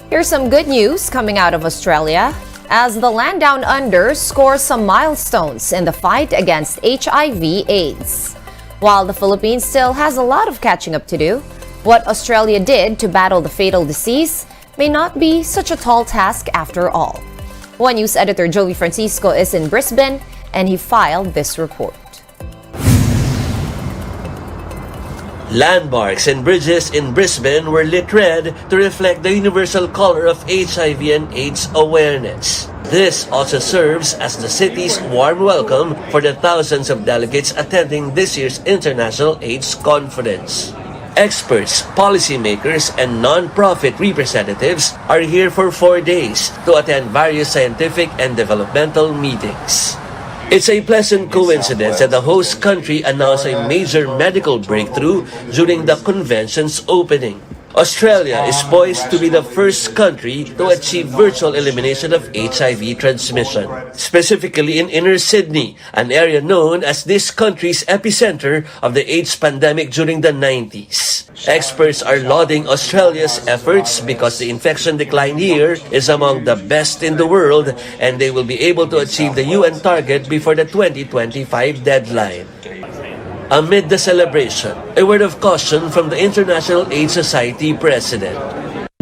Here's some good news coming out of Australia as the land down under scores some milestones in the fight against HIV/AIDS. While the Philippines still has a lot of catching up to do, what Australia did to battle the fatal disease may not be such a tall task after all. One News editor Joey Francisco is in Brisbane and he filed this report. Landmarks and bridges in Brisbane were lit red to reflect the universal color of HIV and AIDS awareness. This also serves as the city's warm welcome for the thousands of delegates attending this year's International AIDS Conference. Experts, policymakers, and non-profit representatives are here for 4 days to attend various scientific and developmental meetings. It's a pleasant coincidence that the host country announced a major medical breakthrough during the convention's opening. Australia is poised to be the first country to achieve virtual elimination of HIV transmission, specifically in inner Sydney, an area known as this country's epicenter of the AIDS pandemic during the 90s. Experts are lauding Australia's efforts because the infection decline here is among the best in the world and they will be able to achieve the UN target before the 2025 deadline. Amid the celebration, a word of caution from the International AIDS Society president.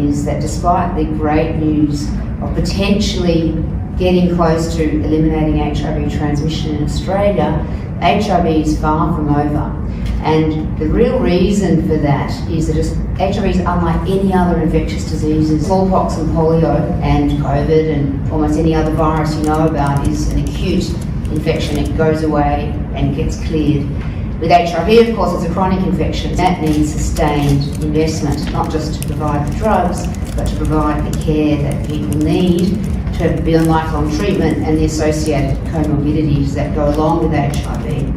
Is that despite the great news of potentially getting close to eliminating HIV transmission in Australia, HIV is far from over. And the real reason for that is that HIV is unlike any other infectious diseases. Smallpox and polio and COVID and almost any other virus you know about is an acute infection. It goes away and gets cleared. With HIV, of course, it's a chronic infection. That needs sustained investment, not just to provide the drugs, but to provide the care that people need to be on lifelong treatment and the associated comorbidities that go along with HIV.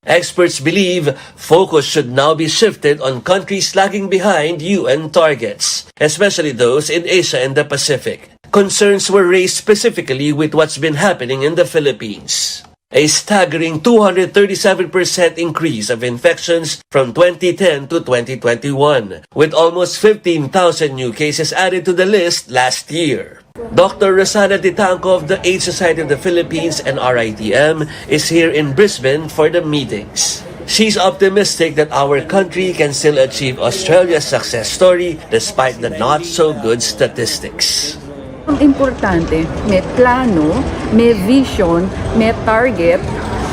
Experts believe focus should now be shifted on countries lagging behind UN targets, especially those in Asia and the Pacific. Concerns were raised specifically with what's been happening in the Philippines. A staggering 237% increase of infections from 2010 to 2021, with almost 15,000 new cases added to the list last year. Dr. Rosanna Ditangco of the AIDS Society of the Philippines and RITM is here in Brisbane for the meetings. She's optimistic that our country can still achieve Australia's success story despite the not-so-good statistics. Ang importante, may plano, may vision, may target,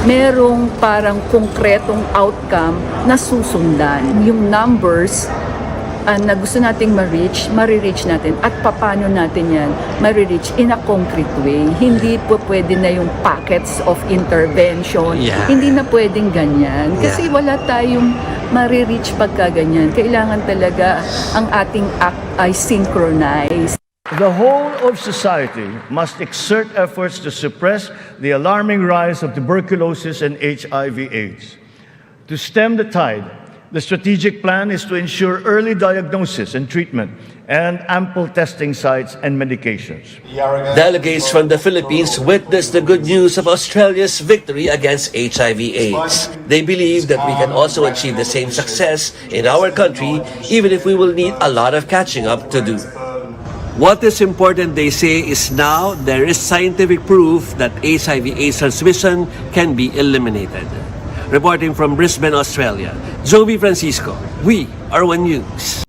merong parang konkretong outcome na susundan. Yung numbers na gusto nating ma-reach natin at paano natin yan ma-reach in a concrete way. Hindi po pwede na yung packets of intervention. Hindi na pwedeng ganyan. Kasi wala tayong ma-reach pagka ganyan. Kailangan talaga ang ating act ay synchronized. The whole of society must exert efforts to suppress the alarming rise of tuberculosis and HIV/AIDS. To stem the tide, the strategic plan is to ensure early diagnosis and treatment and ample testing sites and medications. Delegates from the Philippines witnessed the good news of Australia's victory against HIV/AIDS. They believe that we can also achieve the same success in our country even if we will need a lot of catching up to do. What is important, they say, is now there is scientific proof that HIV/AIDS transmission can be eliminated. Reporting from Brisbane, Australia, Joey Francisco, we are One News.